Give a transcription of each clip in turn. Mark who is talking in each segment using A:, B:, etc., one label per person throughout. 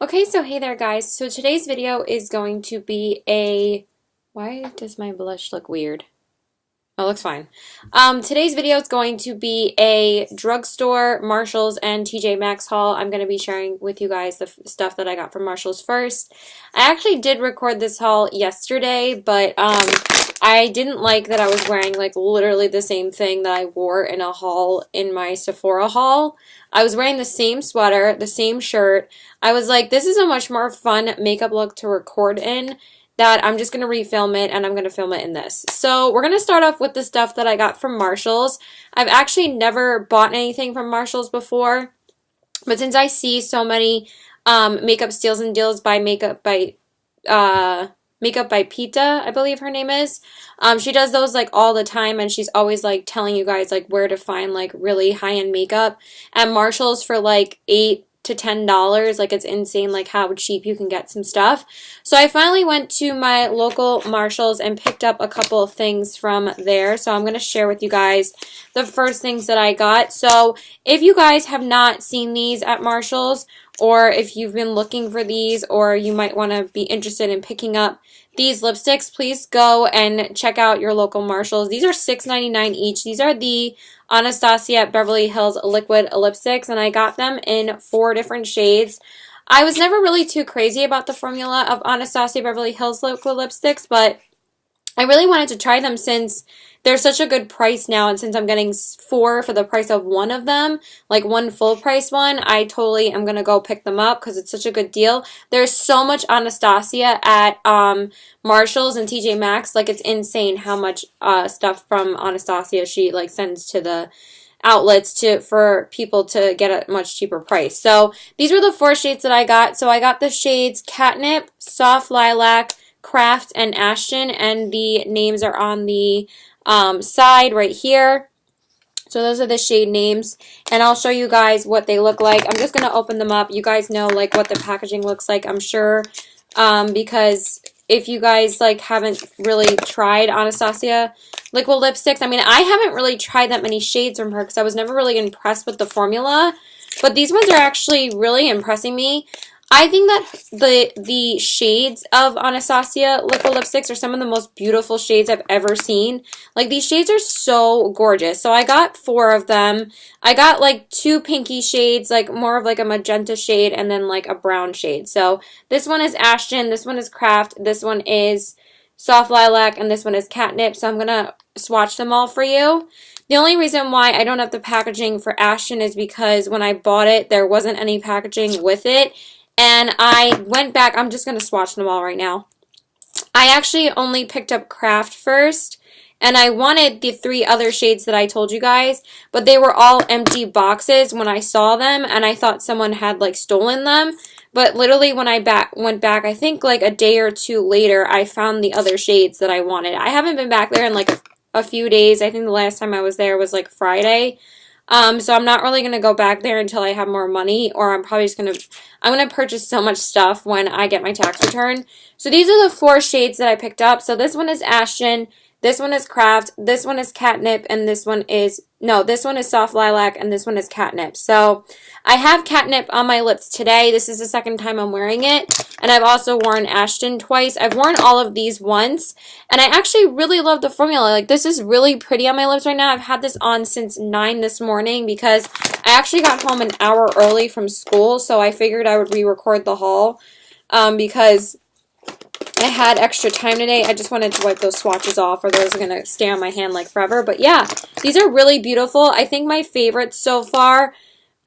A: Okay, so hey there guys. So today's video is going to be a... Why does my blush look weird? Oh, it looks fine. Today's video is going to be a drugstore, Marshalls, and TJ Maxx haul. I'm going to be sharing with you guys the stuff that I got from Marshalls first. I actually did record this haul yesterday, but I didn't like that I was wearing like literally the same thing that I wore in a haul in my Sephora haul. I was wearing the same sweater, the same shirt. I was like, this is a much more fun makeup look to record in, that I'm just going to refilm it and I'm going to film it in this. So we're going to start off with the stuff that I got from Marshalls. I've actually never bought anything from Marshalls before, but since I see so many makeup steals and deals by Makeup by Pita, I believe her name is. She does those like all the time, and she's always like telling you guys like where to find like really high-end makeup at Marshalls for like $8 to $10. Like, it's insane like how cheap you can get some stuff. So I finally went to my local Marshalls and picked up a couple of things from there. So I'm going to share with you guys the first things that I got. So if you guys have not seen these at Marshalls, or if you've been looking for these, or you might want to be interested in picking up these lipsticks, please go and check out your local Marshalls. These are $6.99 each. These are the Anastasia Beverly Hills liquid lipsticks, and I got them in 4 different shades. I was never really too crazy about the formula of Anastasia Beverly Hills liquid lipsticks, but I really wanted to try them since they're such a good price now, and since I'm getting 4 for the price of one of them, like one full price one, I totally am going to go pick them up because it's such a good deal. There's so much Anastasia at Marshalls and TJ Maxx. Like, it's insane how much stuff from Anastasia she like sends to the outlets for people to get a much cheaper price. So these were the 4 shades that I got. So I got the shades Catnip, Soft Lilac, Craft, and Ashton, and the names are on the side right here. So those are the shade names, and I'll show you guys what they look like. I'm just going to open them up. You guys know like what the packaging looks like, I'm sure, because if you guys like haven't really tried Anastasia liquid lipsticks, I mean, I haven't really tried that many shades from her because I was never really impressed with the formula, but these ones are actually really impressing me. I think that the shades of Anastasia liquid lipsticks are some of the most beautiful shades I've ever seen. Like, these shades are so gorgeous. So I got 4 of them. I got like 2 pinky shades, like more of like a magenta shade, and then like a brown shade. So this one is Ashton, this one is Craft, this one is Soft Lilac, and this one is Catnip. So I'm going to swatch them all for you. The only reason why I don't have the packaging for Ashton is because when I bought it, there wasn't any packaging with it. And I went back, I'm just going to swatch them all right now. I actually only picked up Craft first, and I wanted the 3 other shades that I told you guys, but they were all empty boxes when I saw them, and I thought someone had like stolen them. But literally when I went back, I think like a day or 2 later, I found the other shades that I wanted. I haven't been back there in like a few days. I think the last time I was there was like Friday. So I'm not really going to go back there until I have more money, or I'm probably just going to, I'm going to purchase so much stuff when I get my tax return. So these are the 4 shades that I picked up. So this one is Ashton, this one is Craft, this one is Catnip, and this one is, no, this one is Soft Lilac, and this one is Catnip. So I have Catnip on my lips today. This is the second time I'm wearing it, and I've also worn Ashton twice. I've worn all of these once, and I actually really love the formula. Like, this is really pretty on my lips right now. I've had this on since 9 this morning because I actually got home an hour early from school, so I figured I would re-record the haul because I had extra time today. I just wanted to wipe those swatches off, or those are going to stay on my hand like forever. But yeah, these are really beautiful. I think my favorites so far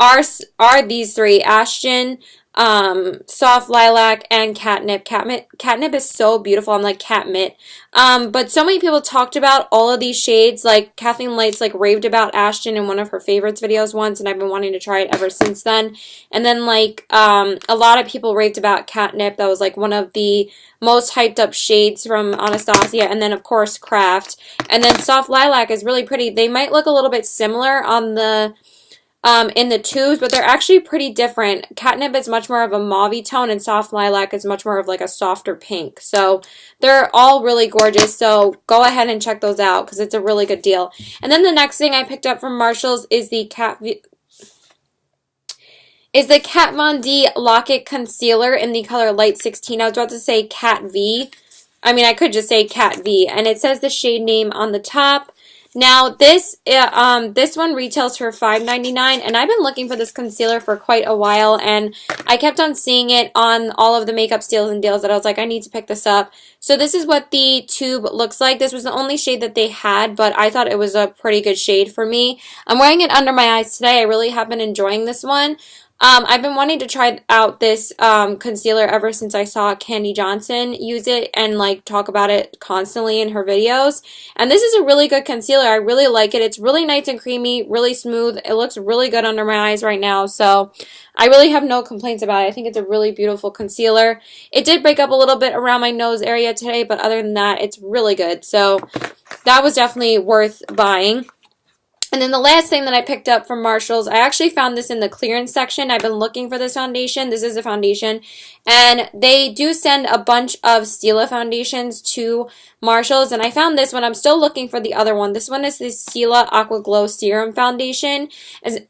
A: are these 3, Ashton, Soft Lilac, and Catnip. Catnip is so beautiful. I'm like Catmit. But so many people talked about all of these shades. Like, Kathleen Lights like raved about Ashton in one of her favorites videos once, and I've been wanting to try it ever since then. And then like a lot of people raved about Catnip. That was like one of the most hyped up shades from Anastasia. And then of course Craft. And then Soft Lilac is really pretty. They might look a little bit similar on the in the tubes, but they're actually pretty different. Catnip is much more of a mauve tone, and Soft Lilac is much more of like a softer pink. So they're all really gorgeous, so go ahead and check those out because it's a really good deal. And then the next thing I picked up from Marshalls is the is the Kat Von D Lock It Concealer in the color Light 16. I was about to say Cat V. I mean, I could just say Cat V. And it says the shade name on the top. Now, this one retails for $5.99, and I've been looking for this concealer for quite a while, and I kept on seeing it on all of the makeup steals and deals that I was like, I need to pick this up. So this is what the tube looks like. This was the only shade that they had, but I thought it was a pretty good shade for me. I'm wearing it under my eyes today. I really have been enjoying this one. I've been wanting to try out this concealer ever since I saw Candy Johnson use it and like talk about it constantly in her videos. And this is a really good concealer. I really like it. It's really nice and creamy, really smooth. It looks really good under my eyes right now. So I really have no complaints about it. I think it's a really beautiful concealer. It did break up a little bit around my nose area today, but other than that, it's really good. So that was definitely worth buying. And then the last thing that I picked up from Marshalls, I actually found this in the clearance section. I've been looking for this foundation. This is a foundation. And they do send a bunch of Stila foundations to Marshalls. And I found this one. I'm still looking for the other one. This one is the Stila Aqua Glow Serum Foundation.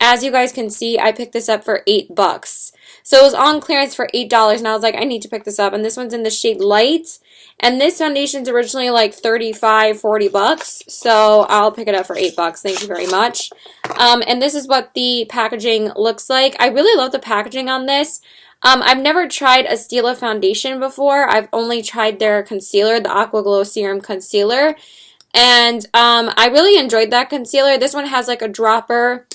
A: As you guys can see, I picked this up for $8. So it was on clearance for $8. And I was like, I need to pick this up. And this one's in the shade Light. And this foundation's originally like $35, $40, so I'll pick it up for $8. Thank you very much. And this is what the packaging looks like. I really love the packaging on this. I've never tried a Stila foundation before. I've only tried their concealer, the Aqua Glow Serum Concealer. And I really enjoyed that concealer. This one has like a dropper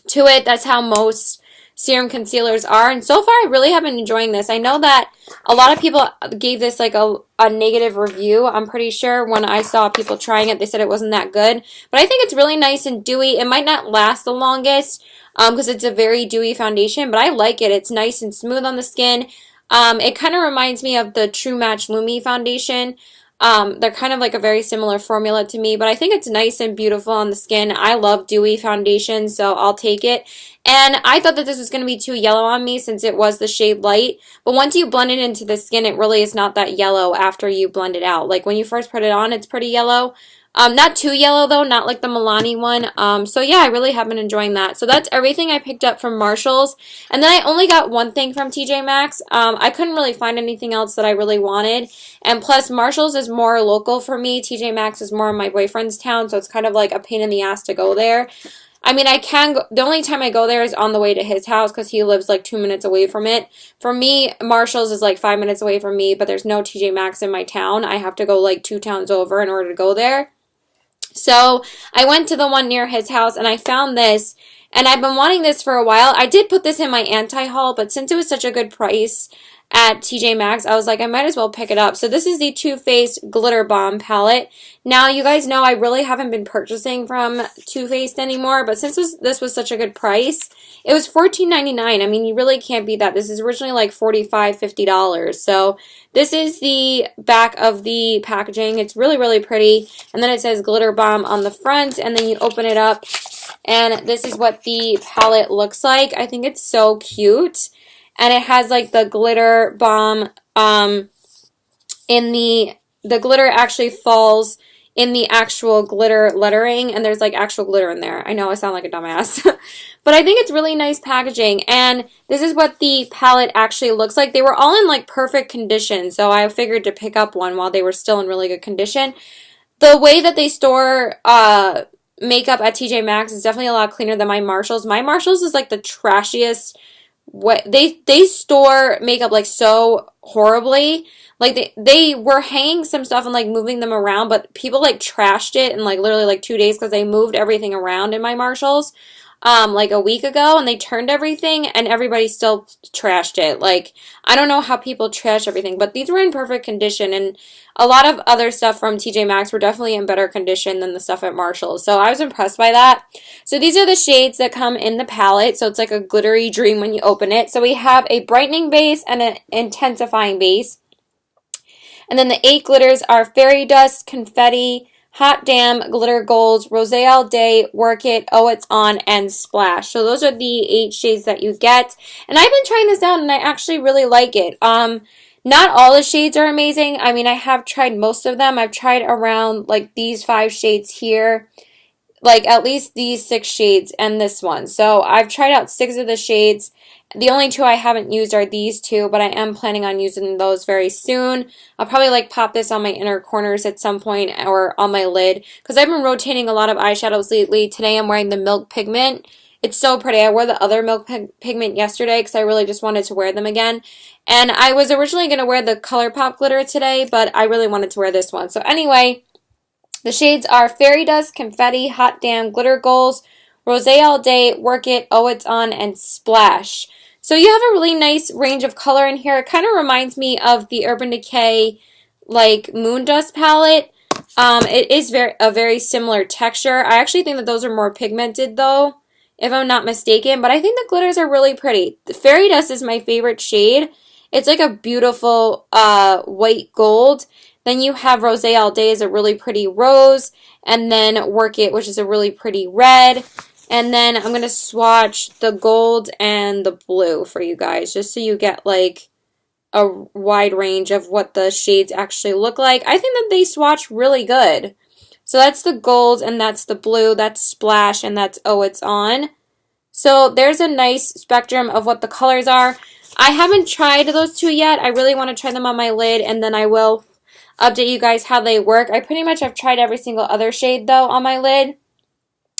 A: to it. That's how most serum concealers are, and so far I really have been enjoying this. I know that a lot of people gave this like a negative review. I'm pretty sure when I saw people trying it, they said it wasn't that good, but I think it's really nice and dewy. It might not last the longest because it's a very dewy foundation, but I like it. It's nice and smooth on the skin. It kind of reminds me of the True Match Lumi foundation. They're kind of like a very similar formula to me, but I think it's nice and beautiful on the skin. I love dewy foundation, so I'll take it. And I thought that this was going to be too yellow on me since it was the shade Light. But once you blend it into the skin, it really is not that yellow after you blend it out. Like when you first put it on, it's pretty yellow. Not too yellow though, not like the Milani one. So yeah, I really have been enjoying that. So that's everything I picked up from Marshalls. And then I only got one thing from TJ Maxx. I couldn't really find anything else that I really wanted. And plus, Marshalls is more local for me. TJ Maxx is more in my boyfriend's town, so it's kind of like a pain in the ass to go there. I mean, I can go, the only time I go there is on the way to his house because he lives like 2 minutes away from it. For me, Marshall's is like 5 minutes away from me, but there's no TJ Maxx in my town. I have to go like 2 towns over in order to go there. So I went to the one near his house and I found this, and I've been wanting this for a while. I did put this in my anti-haul, but since it was such a good price at TJ Maxx, I was like, I might as well pick it up. So this is the Too Faced Glitter Bomb palette. Now, you guys know I really haven't been purchasing from Too Faced anymore, but since this was such a good price, it was $14.99. I mean, you really can't beat that. This is originally like $45, $50. So this is the back of the packaging. It's really, really pretty. And then it says Glitter Bomb on the front, and then you open it up, and this is what the palette looks like. I think it's so cute. And it has like the glitter bomb in the glitter actually falls in the actual glitter lettering, and there's like actual glitter in there. I know I sound like a dumbass. But I think it's really nice packaging, and this is what the palette actually looks like. They were all in like perfect condition, so I figured to pick up one while they were still in really good condition. The way that they store makeup at TJ Maxx is definitely a lot cleaner than my Marshalls. My Marshalls is like the trashiest. What they store makeup like so horribly. Like they were hanging some stuff and like moving them around, but people like trashed it in like literally like 2 days because they moved everything around in my Marshalls like a week ago, and they turned everything and everybody still trashed it. Like, I don't know how people trash everything, but these were in perfect condition, and a lot of other stuff from TJ Maxx were definitely in better condition than the stuff at Marshalls. So I was impressed by that. So these are the shades that come in the palette. So it's like a glittery dream when you open it. So we have a brightening base and an intensifying base. And then the 8 glitters are Fairy Dust, Confetti, Hot Damn, Glitter Gold, Rose All Day, Work It, Oh It's On, and Splash. So those are the 8 shades that you get. And I've been trying this out and I actually really like it. Not all the shades are amazing. I mean, I have tried most of them. I've tried around like these 5 shades here. Like at least these 6 shades and this one. So I've tried out 6 of the shades, The only two I haven't used are these two, but I am planning on using those very soon. I'll probably like pop this on my inner corners at some point or on my lid because I've been rotating a lot of eyeshadows lately. Today I'm wearing the Milk Pigment. It's so pretty. I wore the other Milk Pigment yesterday because I really just wanted to wear them again. And I was originally going to wear the ColourPop glitter today, but I really wanted to wear this one. So anyway, the shades are Fairy Dust, Confetti, Hot Damn, Glitter Goals, Rosé All Day, Work It, Oh It's On, and Splash. So you have a really nice range of color in here. It kind of reminds me of the Urban Decay like Moon Dust palette. It is a very similar texture. I actually think that those are more pigmented though, if I'm not mistaken. But I think the glitters are really pretty. The Fairy Dust is my favorite shade. It's like a beautiful white gold. Then you have Rosé All Day is a really pretty rose. And then Work It, which is a really pretty red. And then I'm going to swatch the gold and the blue for you guys, just so you get like a wide range of what the shades actually look like. I think that they swatch really good. So that's the gold and that's the blue, that's Splash, and that's Oh It's On. So there's a nice spectrum of what the colors are. I haven't tried those two yet. I really want to try them on my lid, and then I will update you guys how they work. I pretty much have tried every single other shade though on my lid,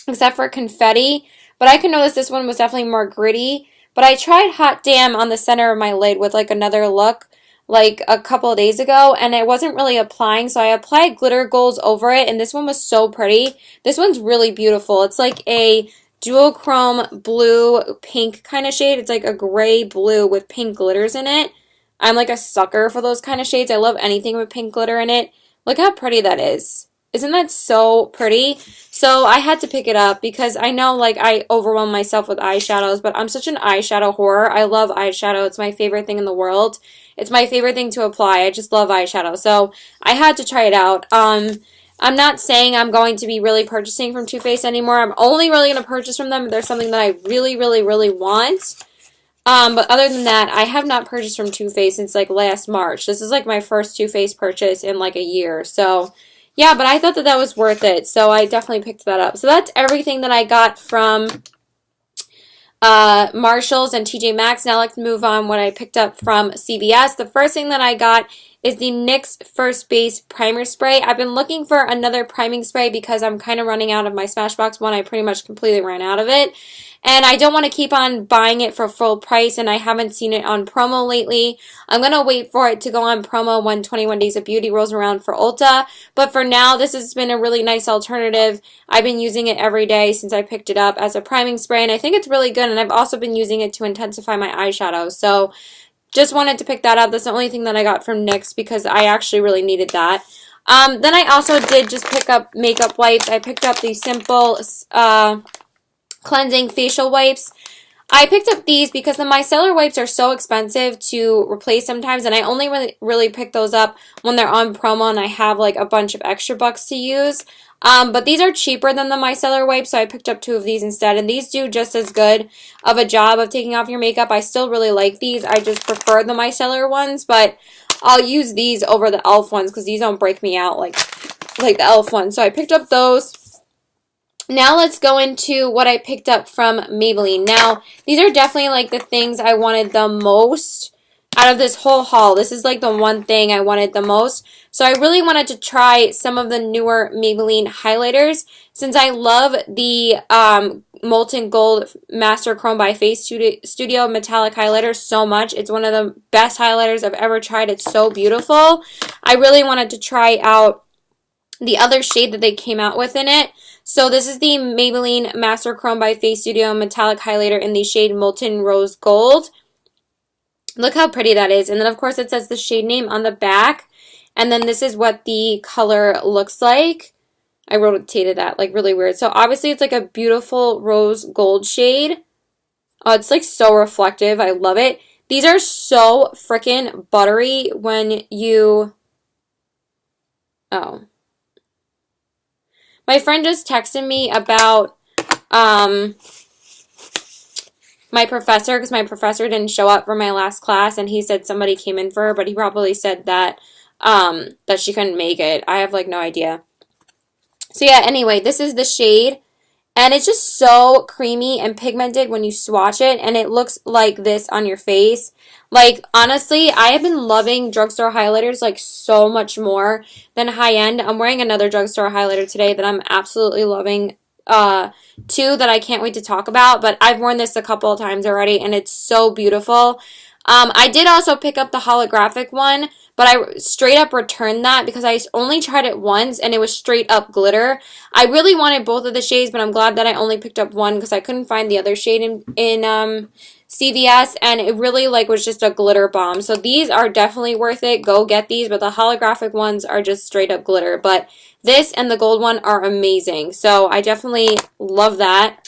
A: except for Confetti, but I can notice this one was definitely more gritty. But I tried Hot Damn on the center of my lid with like another look like a couple of days ago, and it wasn't really applying, so I applied glitter goals over it, and this one was so pretty. This one's really beautiful. It's like a duochrome blue pink kind of shade. It's like a gray blue with pink glitters in it. I'm like a sucker for those kind of shades. I love anything with pink glitter in it. Look how pretty that is. Isn't that so pretty? So I had to pick it up because I know like I overwhelm myself with eyeshadows, but I'm such an eyeshadow whore. I love eyeshadow. It's my favorite thing in the world. It's my favorite thing to apply. I just love eyeshadow. So I had to try it out. I'm not saying I'm going to be really purchasing from Too Faced anymore. I'm only really going to purchase from them if there's something that I really, really, really want. But other than that, I have not purchased from Too Faced since like last March. This is like my first Too Faced purchase in like a year. So yeah, but I thought that that was worth it, so I definitely picked that up. So that's everything that I got from Marshalls and TJ Maxx. Now let's move on what I picked up from CVS. The first thing that I got is the NYX First Base Primer Spray. I've been looking for another priming spray because I'm kind of running out of my Smashbox one. I pretty much completely ran out of it. And I don't want to keep on buying it for full price, and I haven't seen it on promo lately. I'm going to wait for it to go on promo when 21 Days of Beauty rolls around for Ulta. But for now, this has been a really nice alternative. I've been using it every day since I picked it up as a priming spray, and I think it's really good. And I've also been using it to intensify my eyeshadow. So just wanted to pick that up. That's the only thing that I got from NYX because I actually really needed that. Then I also did just pick up makeup wipes. I picked up the Simple cleansing facial wipes. I picked up these because the micellar wipes are so expensive to replace sometimes, and I only really pick those up when they're on promo and I have like a bunch of extra bucks to use. But these are cheaper than the micellar wipes, so I picked up 2 of these instead, and these do just as good of a job of taking off your makeup. I still really like these. I just prefer the micellar ones, but I'll use these over the e.l.f. ones because these don't break me out like the e.l.f. ones. So I picked up those. Now let's go into what I picked up from Maybelline. Now, these are definitely like the things I wanted the most out of this whole haul. This is like the one thing I wanted the most. So I really wanted to try some of the newer Maybelline highlighters since I love the Molten Gold Master Chrome by Face Studio Metallic Highlighter so much. It's one of the best highlighters I've ever tried. It's so beautiful. I really wanted to try out the other shade that they came out with in it. So this is the Maybelline Master Chrome by Face Studio Metallic Highlighter in the shade Molten Rose Gold. Look how pretty that is. And then, of course, it says the shade name on the back. And then this is what the color looks like. I rotated that, like, really weird. So, obviously, it's like a beautiful rose gold shade. Oh, it's, like, so reflective. I love it. These are so freaking buttery when you... Oh. My friend just texted me about my professor because my professor didn't show up for my last class, and he said somebody came in for her, but he probably said that she couldn't make it. I have like no idea. So yeah, anyway, this is the shade, And it's just so creamy and pigmented when you swatch it, and it looks like this on your face. Like, honestly, I have been loving drugstore highlighters like so much more than high-end. I'm wearing another drugstore highlighter today that I'm absolutely loving too, that I can't wait to talk about, but I've worn this a couple of times already, and it's so beautiful. I did also pick up the holographic one, but I straight up returned that because I only tried it once and it was straight up glitter. I really wanted both of the shades, but I'm glad that I only picked up one because I couldn't find the other shade in CVS, and it really like was just a glitter bomb. So these are definitely worth it. Go get these, but the holographic ones are just straight up glitter. But this and the gold one are amazing. So I definitely love that.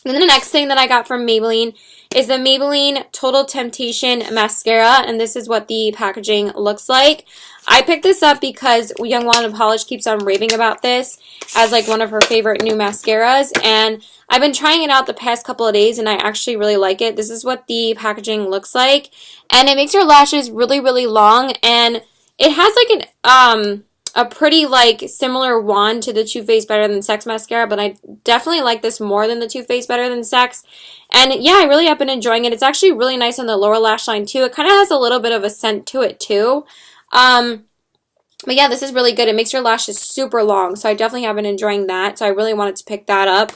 A: And then the next thing that I got from Maybelline is the Maybelline Total Temptation Mascara, and this is what the packaging looks like. I picked this up because Young Wanda Polish keeps on raving about this as like one of her favorite new mascaras, and I've been trying it out the past couple of days, and I actually really like it. This is what the packaging looks like, and it makes your lashes really, really long, and it has like an a pretty like similar wand to the Too Faced Better Than Sex mascara, but I definitely like this more than the Too Faced Better Than Sex. And yeah, I really have been enjoying it. It's actually really nice on the lower lash line too. It kind of has a little bit of a scent to it too. But yeah, this is really good. It makes your lashes super long, so I definitely have been enjoying that. So I really wanted to pick that up.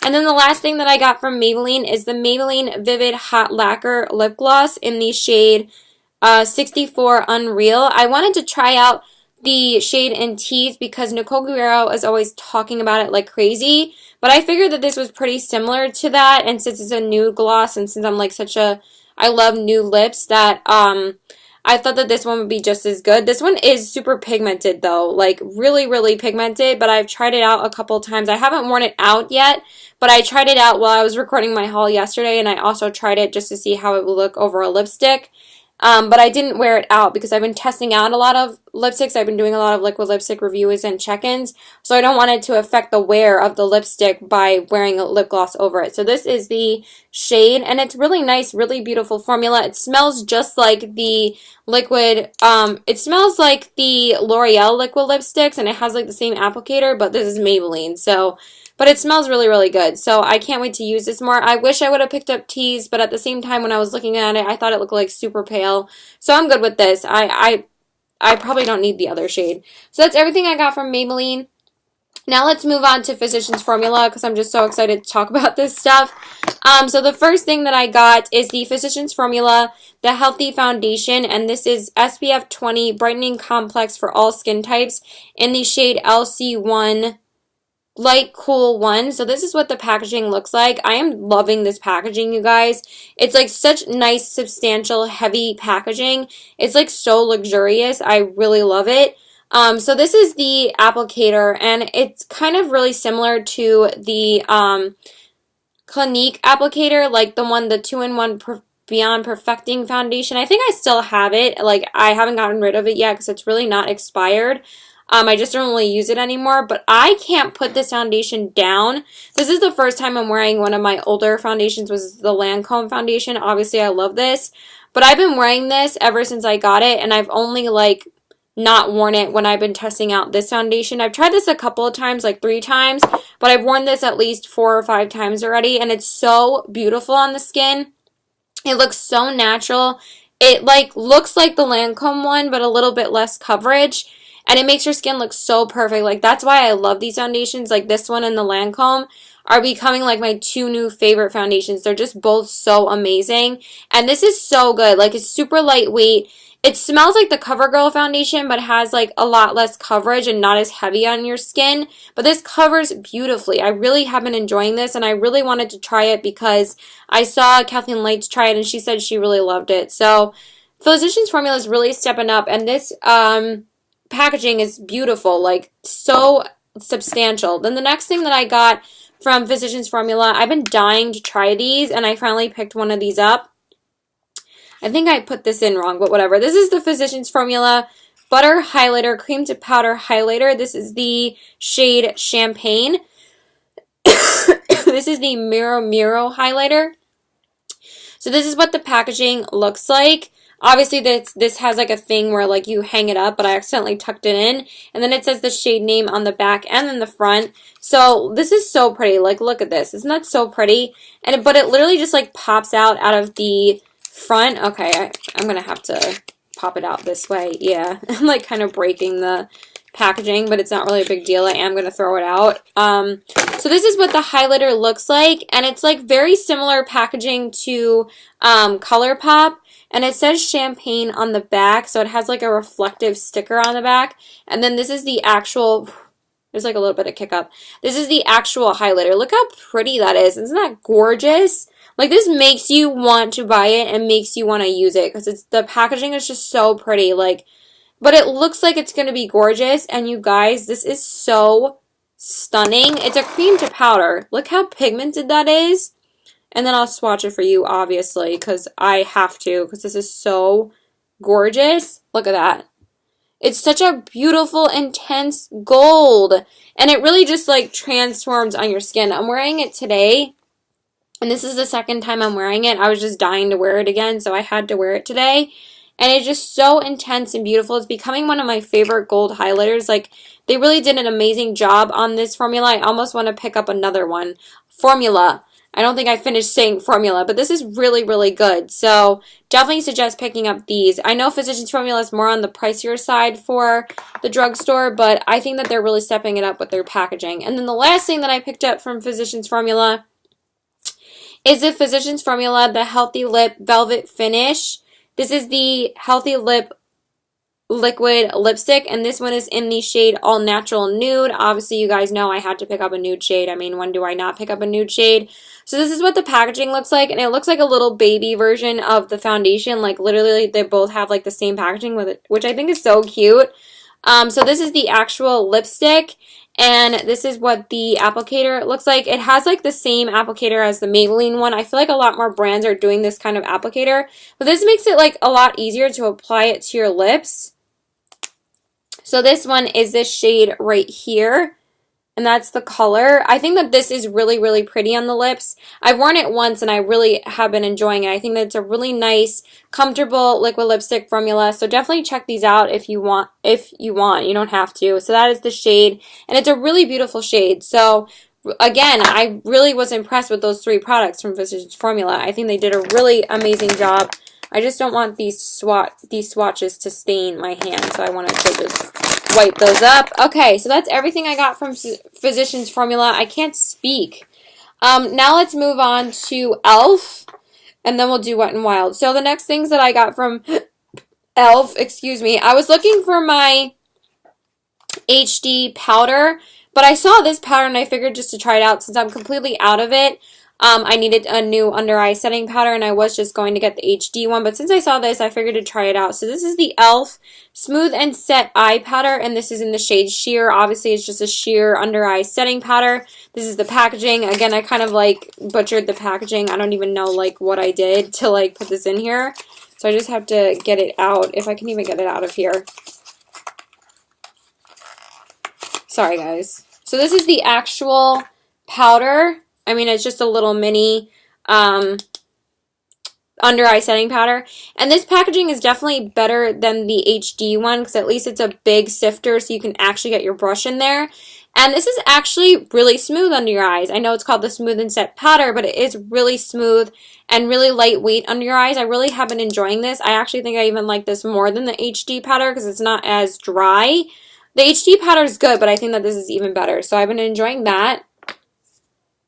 A: And then the last thing that I got from Maybelline is the Maybelline Vivid Hot Lacquer Lip Gloss in the shade 64 Unreal. I wanted to try out the shade in Tease because Nicole Guerrero is always talking about it like crazy, but I figured that this was pretty similar to that, and since it's a nude gloss, and since I'm like I love nude lips, that I thought that this one would be just as good. This one is super pigmented though, like really, really pigmented, but I've tried it out a couple times. I haven't worn it out yet, but I tried it out while I was recording my haul yesterday, and I also tried it just to see how it would look over a lipstick. But I didn't wear it out because I've been testing out a lot of lipsticks. I've been doing a lot of liquid lipstick reviews and check-ins, so I don't want it to affect the wear of the lipstick by wearing a lip gloss over it. So this is the shade, and it's really nice, really beautiful formula. It smells just like the liquid, it smells like the L'Oreal liquid lipsticks, and it has like the same applicator, but this is Maybelline, so... But it smells really, really good, so I can't wait to use this more. I wish I would have picked up Tease, but at the same time when I was looking at it, I thought it looked like super pale. So I'm good with this. I probably don't need the other shade. So that's everything I got from Maybelline. Now let's move on to Physicians Formula because I'm just so excited to talk about this stuff. So the first thing that I got is the Physicians Formula, the Healthy Foundation, and this is SPF 20 Brightening Complex for all skin types in the shade LC1 Light Cool 1. So this is what the packaging looks like. I am loving this packaging, you guys. It's like such nice, substantial, heavy packaging. It's like so luxurious. I really love it. So this is the applicator, and it's kind of really similar to the Clinique applicator, like the 2-in-1 Beyond Perfecting Foundation. I think I still have it. Like, I haven't gotten rid of it yet because it's really not expired. I just don't really use it anymore, but I can't put this foundation down. This is the first time I'm wearing one of my older foundations, was the Lancome foundation. Obviously, I love this, but I've been wearing this ever since I got it, and I've only, like, not worn it when I've been testing out this foundation. I've tried this a couple of times, like 3 times, but I've worn this at least 4 or 5 times already, and it's so beautiful on the skin. It looks so natural. It, like, looks like the Lancome one, but a little bit less coverage. And it makes your skin look so perfect. Like, that's why I love these foundations. Like, this one and the Lancome are becoming, like, my 2 new favorite foundations. They're just both so amazing. And this is so good. Like, it's super lightweight. It smells like the CoverGirl foundation, but has, like, a lot less coverage and not as heavy on your skin. But this covers beautifully. I really have been enjoying this, and I really wanted to try it because I saw Kathleen Lights try it, and she said she really loved it. So, Physicians Formula is really stepping up, and this, packaging is beautiful, like so substantial. Then the next thing that I got from Physicians Formula, I've been dying to try these, and I finally picked one of these up. I think I put this in wrong, but whatever. This is the Physicians Formula Butter Highlighter Cream to Powder Highlighter. This is the shade Champagne. This is the Miro Miro highlighter. So this is what the packaging looks like. Obviously, this has like a thing where like you hang it up, but I accidentally tucked it in. And then it says the shade name on the back and then the front. So this is so pretty. Like, look at this. Isn't that so pretty? But it literally just like pops out of the front. Okay, I'm going to have to pop it out this way. Yeah, I'm like kind of breaking the packaging, but it's not really a big deal. I am going to throw it out. So this is what the highlighter looks like, and it's like very similar packaging to ColourPop, and it says champagne on the back, so it has like a reflective sticker on the back, and then this is the actual, there's like a little bit of kick up. This is the actual highlighter. Look how pretty that is. Isn't that gorgeous? Like, this makes you want to buy it and makes you want to use it because the packaging is just so pretty. Like, but it looks like it's going to be gorgeous. And you guys, this is so stunning. It's a cream to powder. Look how pigmented that is. And then I'll swatch it for you, obviously, because I have to, because this is so gorgeous. Look at that. It's such a beautiful, intense gold. And it really just, like, transforms on your skin. I'm wearing it today. And this is the second time I'm wearing it. I was just dying to wear it again, so I had to wear it today. And it's just so intense and beautiful. It's becoming one of my favorite gold highlighters. Like, they really did an amazing job on this formula. I almost want to pick up another one. Formula. I don't think I finished saying formula, but this is really, really good. So definitely suggest picking up these. I know Physicians Formula is more on the pricier side for the drugstore, but I think that they're really stepping it up with their packaging. And then the last thing that I picked up from Physicians Formula is the Physicians Formula, the Healthy Lip Velvet Finish. This is the Healthy Lip liquid lipstick, and this one is in the shade All Natural Nude. Obviously, you guys know I had to pick up a nude shade. I mean, when do I not pick up a nude shade? So this is what the packaging looks like, and it looks like a little baby version of the foundation. Like, literally, they both have like the same packaging with it, which I think is so cute. So this is the actual lipstick, and this is what the applicator looks like. It has like the same applicator as the Maybelline one. I feel like a lot more brands are doing this kind of applicator, but this makes it like a lot easier to apply it to your lips. So this one is this shade right here, and that's the color. I think that this is really, really pretty on the lips. I've worn it once, and I really have been enjoying it. I think that it's a really nice, comfortable liquid lipstick formula, so definitely check these out if you want. You don't have to. So that is the shade, and it's a really beautiful shade. So again, I really was impressed with those three products from Physicians Formula. I think they did a really amazing job. I just don't want these swatches to stain my hand, so I wanted to just wipe those up. Okay, so that's everything I got from Physicians Formula. I can't speak. Now let's move on to e.l.f., and then we'll do Wet n Wild. So the next things that I got from e.l.f., excuse me, I was looking for my HD powder, but I saw this powder, and I figured just to try it out, since I'm completely out of it, I needed a new under eye setting powder, and I was just going to get the HD one, but since I saw this, I figured to try it out. So this is the e.l.f. Smooth and Set Eye Powder, and this is in the shade Sheer. Obviously, it's just a sheer under eye setting powder. This is the packaging. Again, I kind of like butchered the packaging. I don't even know like what I did to like put this in here. So I just have to get it out, if I can even get it out of here. Sorry, guys. So this is the actual powder. I mean, it's just a little mini under eye setting powder. And this packaging is definitely better than the HD one, because at least it's a big sifter, so you can actually get your brush in there. And this is actually really smooth under your eyes. I know it's called the Smooth and Set Powder, but it is really smooth and really lightweight under your eyes. I really have been enjoying this. I actually think I even like this more than the HD powder, because it's not as dry. The HD powder is good, but I think that this is even better. So I've been enjoying that.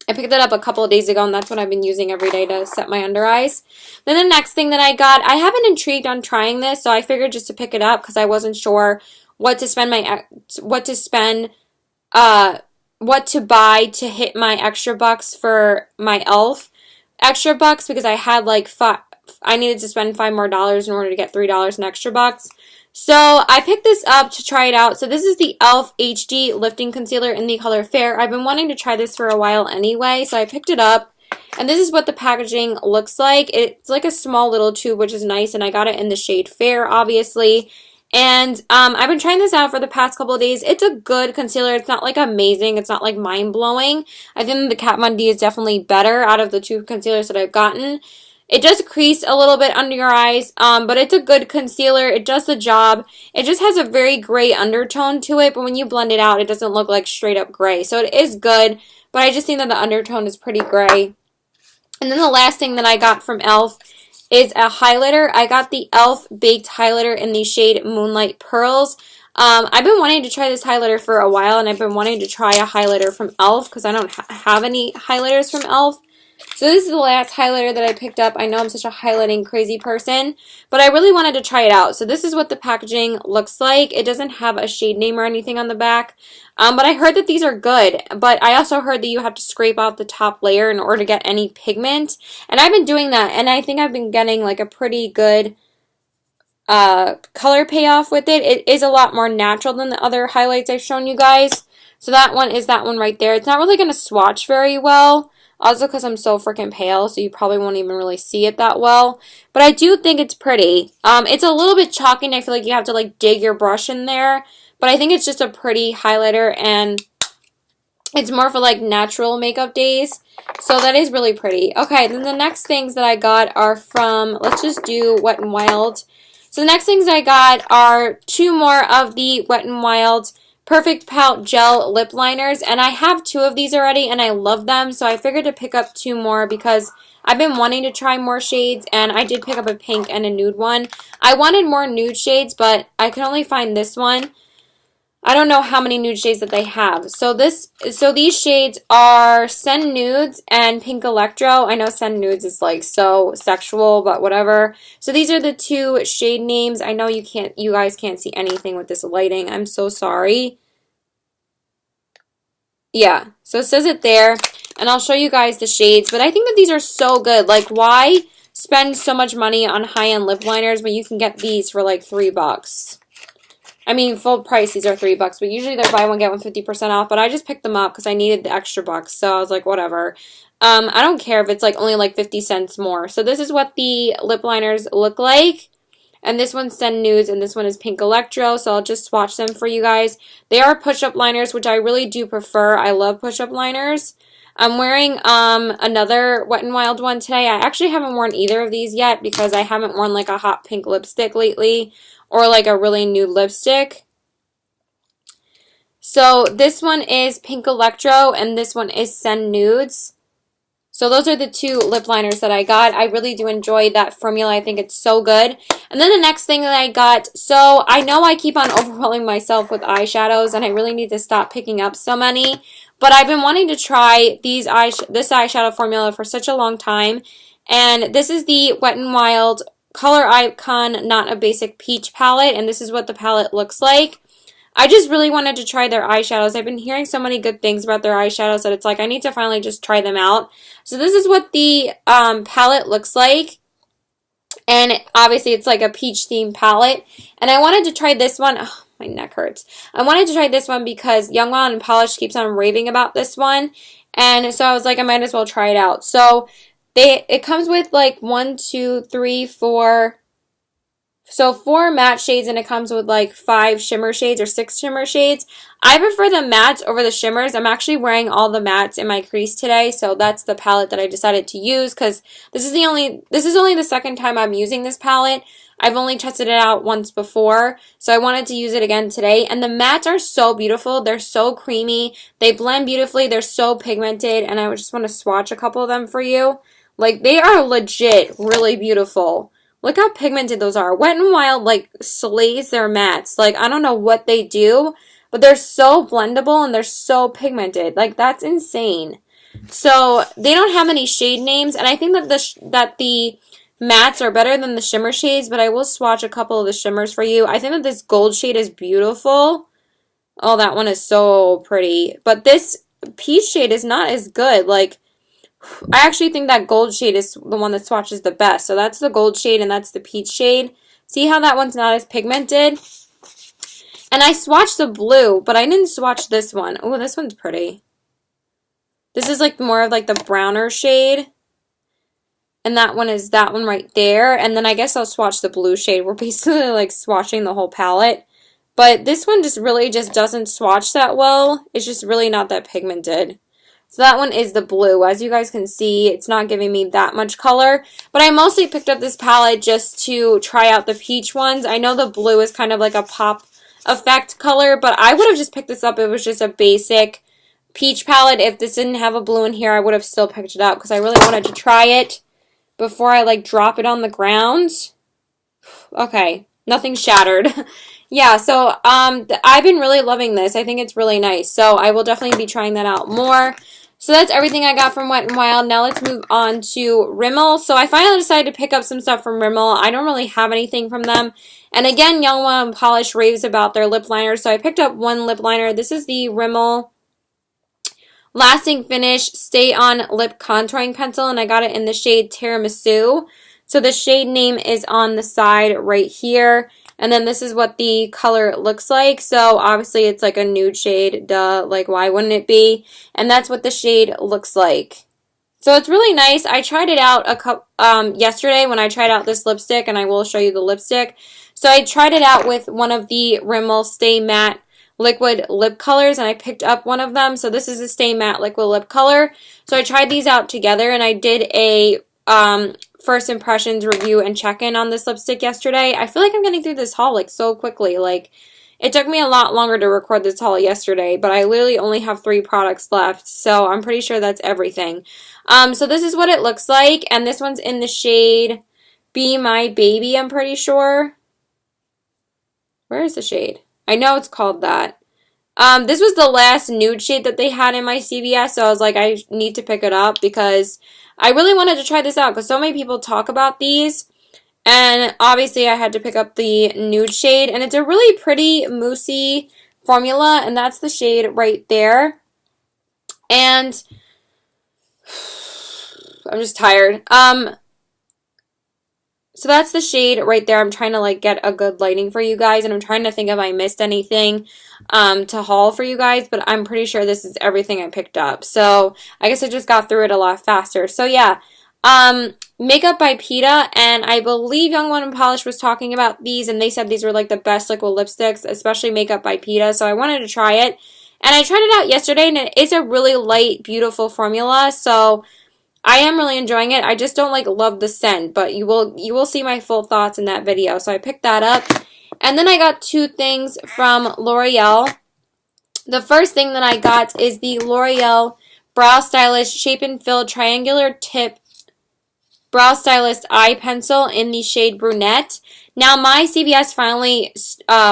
A: I picked it up a couple of days ago, and that's what I've been using every day to set my under eyes. Then the next thing that I got, I have been intrigued on trying this, so I figured just to pick it up because I wasn't sure what to buy to hit my extra bucks for my e.l.f. extra bucks, because I had like I needed to spend $5 more in order to get $3 in extra bucks. So I picked this up to try it out. So this is the e.l.f. HD Lifting Concealer in the color Fair. I've been wanting to try this for a while anyway, so I picked it up. And this is what the packaging looks like. It's like a small little tube, which is nice, and I got it in the shade Fair, obviously. And I've been trying this out for the past couple of days. It's a good concealer. It's not like amazing. It's not like mind-blowing. I think the Kat Von D is definitely better out of the two concealers that I've gotten. It does crease a little bit under your eyes, but it's a good concealer. It does the job. It just has a very gray undertone to it, but when you blend it out, it doesn't look like straight up gray. So it is good, but I just think that the undertone is pretty gray. And then the last thing that I got from e.l.f. is a highlighter. I got the e.l.f. Baked Highlighter in the shade Moonlight Pearls. I've been wanting to try this highlighter for a while, and I've been wanting to try a highlighter from e.l.f. because I don't have any highlighters from e.l.f. So this is the last highlighter that I picked up. I know I'm such a highlighting crazy person, but I really wanted to try it out. So this is what the packaging looks like. It doesn't have a shade name or anything on the back, but I heard that these are good. But I also heard that you have to scrape off the top layer in order to get any pigment, and I've been doing that, and I think I've been getting like a pretty good color payoff with it. It is a lot more natural than the other highlights I've shown you guys. So that one is that one right there. It's not really going to swatch very well. Also because I'm so freaking pale, so you probably won't even really see it that well. But I do think it's pretty. It's a little bit chalky, and I feel like you have to like dig your brush in there. But I think it's just a pretty highlighter, and it's more for like natural makeup days. So that is really pretty. Okay, then the next things that I got are from, let's just do Wet n Wild. So the next things I got are 2 more of the Wet n Wild Perfect Pout Gel Lip Liners, and I have 2 of these already, and I love them, so I figured to pick up 2 more because I've been wanting to try more shades, and I did pick up a pink and a nude one. I wanted more nude shades, but I could only find this one. I don't know how many nude shades that they have. So these shades are Send Nudes and Pink Electro. I know Send Nudes is like so sexual, but whatever. So these are the 2 shade names. I know you guys can't see anything with this lighting. I'm so sorry. Yeah, so it says it there, and I'll show you guys the shades, but I think that these are so good. Like, why spend so much money on high-end lip liners when you can get these for like $3? I mean, full price, these are $3, but usually they're buy one, get one 50% off, but I just picked them up because I needed the extra bucks, so I was like, whatever. I don't care if it's like only like 50 cents more. So this is what the lip liners look like. And this one's Send Nudes, and this one is Pink Electro, so I'll just swatch them for you guys. They are push-up liners, which I really do prefer. I love push-up liners. I'm wearing another Wet n Wild one today. I actually haven't worn either of these yet because I haven't worn like a hot pink lipstick lately or like a really nude lipstick. So this one is Pink Electro, and this one is Send Nudes. So those are the 2 lip liners that I got. I really do enjoy that formula. I think it's so good. And then the next thing that I got, so I know I keep on overwhelming myself with eyeshadows, and I really need to stop picking up so many. But I've been wanting to try this eyeshadow formula for such a long time. And this is the Wet n Wild Color Icon Not a Basic Peach palette, and this is what the palette looks like. I just really wanted to try their eyeshadows. I've been hearing so many good things about their eyeshadows that it's like I need to finally just try them out. So this is what the palette looks like. And obviously it's like a peach themed palette. And I wanted to try this one. Oh, my neck hurts. I wanted to try this one because Young Wild and Polish keeps on raving about this one. And so I was like, I might as well try it out. So it comes with like 1, 2, 3, 4... So 4 matte shades, and it comes with like 5 shimmer shades or 6 shimmer shades. I prefer the mattes over the shimmers. I'm actually wearing all the mattes in my crease today, so that's the palette that I decided to use because this is only the second time I'm using this palette. I've only tested it out once before, so I wanted to use it again today. And the mattes are so beautiful. They're so creamy. They blend beautifully. They're so pigmented, and I just want to swatch a couple of them for you. Like, they are legit really beautiful. Look how pigmented those are. Wet n Wild, like, slays their mattes. Like, I don't know what they do, but they're so blendable and they're so pigmented. Like, that's insane. So, they don't have any shade names, and I think that the mattes are better than the shimmer shades, but I will swatch a couple of the shimmers for you. I think that this gold shade is beautiful. Oh, that one is so pretty. But this peach shade is not as good. Like, I actually think that gold shade is the one that swatches the best. So that's the gold shade and that's the peach shade. See how that one's not as pigmented? And I swatched the blue, but I didn't swatch this one. Oh, this one's pretty. This is like more of like the browner shade. And that one is that one right there. And then I guess I'll swatch the blue shade. We're basically like swatching the whole palette. But this one just really just doesn't swatch that well. It's just really not that pigmented. So that one is the blue. As you guys can see, it's not giving me that much color. But I mostly picked up this palette just to try out the peach ones. I know the blue is kind of like a pop effect color, but I would have just picked this up. It was just a basic peach palette. If this didn't have a blue in here, I would have still picked it up because I really wanted to try it before I like drop it on the ground. Okay, nothing shattered. Yeah, so I've been really loving this. I think it's really nice. So I will definitely be trying that out more. So that's everything I got from Wet n Wild. Now let's move on to Rimmel. So I finally decided to pick up some stuff from Rimmel. I don't really have anything from them. And again, Young Wild Polish raves about their lip liners. So I picked up one lip liner. This is the Rimmel Lasting Finish Stay On Lip Contouring Pencil. And I got it in the shade Tiramisu. So the shade name is on the side right here. And then this is what the color looks like. So obviously it's like a nude shade. Duh, like why wouldn't it be? And that's what the shade looks like. So it's really nice. I tried it out yesterday when I tried out this lipstick, and I will show you the lipstick. So I tried it out with one of the Rimmel Stay Matte liquid lip colors, and I picked up one of them. So this is a Stay Matte liquid lip color. So I tried these out together, and I did a first impressions review and check-in on this lipstick yesterday. I feel like I'm getting through this haul like so quickly. Like, it took me a lot longer to record this haul yesterday, but I literally only have 3 products left, so I'm pretty sure that's everything. So this is what it looks like, and this one's in the shade Be My Baby, I'm pretty sure. Where is the shade? I know it's called that. This was the last nude shade that they had in my CVS, so I was like, I need to pick it up because I really wanted to try this out because so many people talk about these. And obviously I had to pick up the nude shade. And it's a really pretty moussey formula. And that's the shade right there. And I'm just tired. So that's the shade right there. I'm trying to like get a good lighting for you guys, and I'm trying to think if I missed anything to haul for you guys, but I'm pretty sure this is everything I picked up. So I guess I just got through it a lot faster. So yeah, Makeup by Peta, and I believe Young Wild Polish was talking about these, and they said these were like the best liquid lipsticks, especially Makeup by Peta. So I wanted to try it, and I tried it out yesterday, and it's a really light, beautiful formula. So I am really enjoying it. I just don't like love the scent, but you will see my full thoughts in that video. So I picked that up. And then I got 2 things from L'Oreal. The first thing that I got is the L'Oreal Brow Stylist Shape and Fill Triangular Tip Brow Stylist Eye Pencil in the shade Brunette. Now, my CVS finally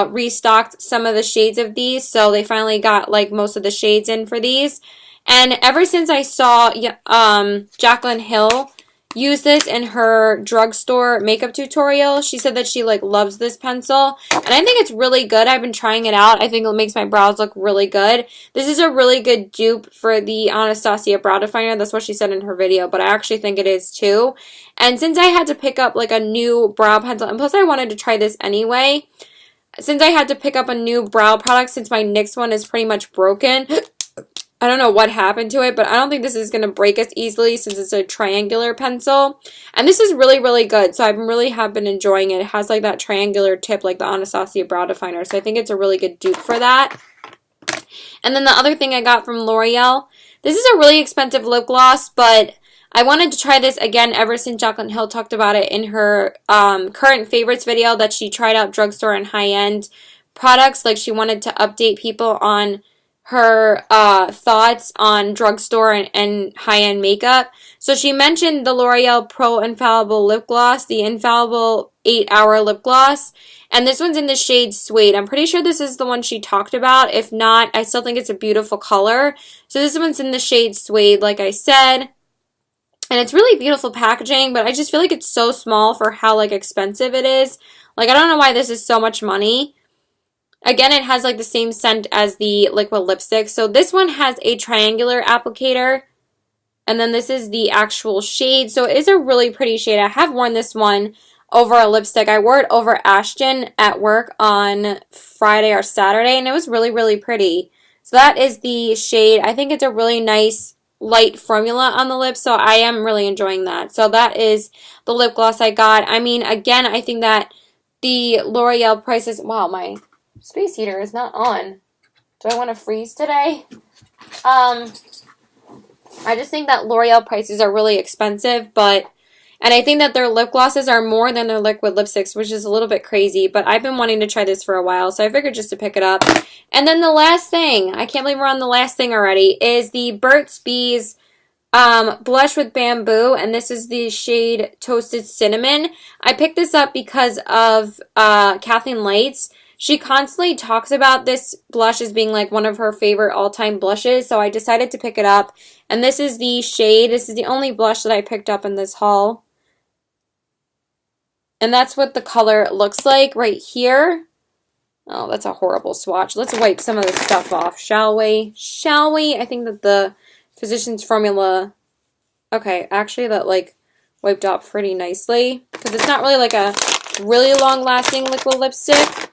A: restocked some of the shades of these, so they finally got like most of the shades in for these. And ever since I saw Jaclyn Hill use this in her drugstore makeup tutorial, she said that she like loves this pencil. And I think it's really good. I've been trying it out. I think it makes my brows look really good. This is a really good dupe for the Anastasia brow definer. That's what she said in her video, but I actually think it is too. And since I had to pick up like a new brow pencil, and plus I wanted to try this anyway, since I had to pick up a new brow product since my NYX one is pretty much broken, I don't know what happened to it, but I don't think this is going to break as easily since it's a triangular pencil. And this is really, really good. So I really have been enjoying it. It has like that triangular tip like the Anastasia brow definer. So I think it's a really good dupe for that. And then the other thing I got from L'Oreal. This is a really expensive lip gloss, but I wanted to try this again ever since Jaclyn Hill talked about it in her current favorites video that she tried out drugstore and high-end products. Like she wanted to update people on her thoughts on drugstore and high-end makeup. So she mentioned the L'Oreal Pro Infallible Lip Gloss, the Infallible 8-Hour Lip Gloss. And this one's in the shade Suede. I'm pretty sure this is the one she talked about. If not, I still think it's a beautiful color. So this one's in the shade Suede, like I said. And it's really beautiful packaging, but I just feel like it's so small for how like expensive it is. Like, I don't know why this is so much money. Again, it has like the same scent as the liquid lipstick. So this one has a triangular applicator. And then this is the actual shade. So it is a really pretty shade. I have worn this one over a lipstick. I wore it over Ashton at work on Friday or Saturday. And it was really, really pretty. So that is the shade. I think it's a really nice light formula on the lips. So I am really enjoying that. So that is the lip gloss I got. I mean, again, I think that the L'Oreal prices... Wow, my space heater is not on. Do I want to freeze today? I just think that L'Oreal prices are really expensive, and I think that their lip glosses are more than their liquid lipsticks, which is a little bit crazy, but I've been wanting to try this for a while, so I figured just to pick it up. And then the last thing, I can't believe we're on the last thing already, is the Burt's Bees blush with bamboo, and this is the shade Toasted Cinnamon. I picked this up because of Kathleen Lights. She constantly talks about this blush as being like one of her favorite all-time blushes, so I decided to pick it up. And this is the shade. This is the only blush that I picked up in this haul. And that's what the color looks like right here. Oh, that's a horrible swatch. Let's wipe some of this stuff off, shall we? Shall we? I think that the Physicians Formula... Okay, actually that like wiped off pretty nicely. Because it's not really like a really long-lasting liquid lipstick.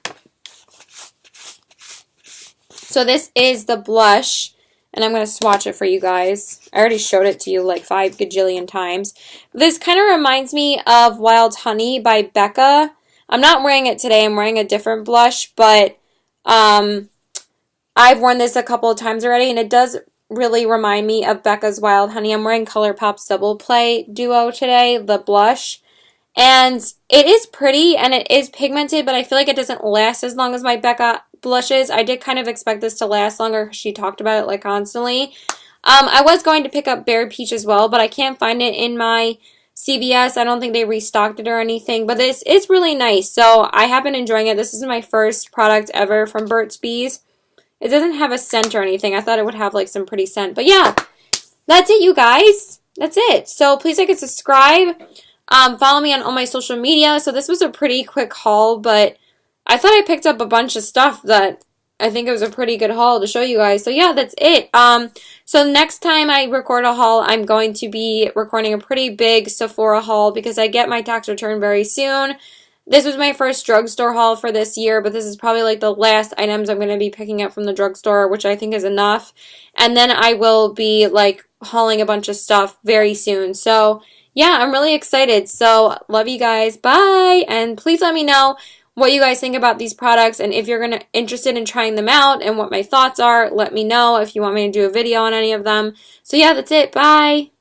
A: So this is the blush. And I'm going to swatch it for you guys. I already showed it to you like 5 gajillion times. This kind of reminds me of Wild Honey by Becca. I'm not wearing it today. I'm wearing a different blush. But I've worn this a couple of times already. And it does really remind me of Becca's Wild Honey. I'm wearing ColourPop's Double Play Duo today. The blush. And it is pretty and it is pigmented. But I feel like it doesn't last as long as my Becca blushes. I did kind of expect this to last longer because she talked about it like constantly. I was going to pick up Bare Peach as well, but I can't find it in my CVS. I don't think they restocked it or anything, but this is really nice. So I have been enjoying it. This is my first product ever from Burt's Bees. It doesn't have a scent or anything. I thought it would have like some pretty scent, but yeah, that's it, you guys. That's it. So please like and subscribe. Follow me on all my social media. So this was a pretty quick haul, but I thought I picked up a bunch of stuff that I think it was a pretty good haul to show you guys. So yeah, that's it. So next time I record a haul, I'm going to be recording a pretty big Sephora haul because I get my tax return very soon. This was my first drugstore haul for this year, but this is probably like the last items I'm going to be picking up from the drugstore, which I think is enough. And then I will be like hauling a bunch of stuff very soon. So yeah, I'm really excited. So love you guys. Bye. And please let me know what you guys think about these products, and if you're interested in trying them out and what my thoughts are, let me know if you want me to do a video on any of them. So yeah, that's it. Bye!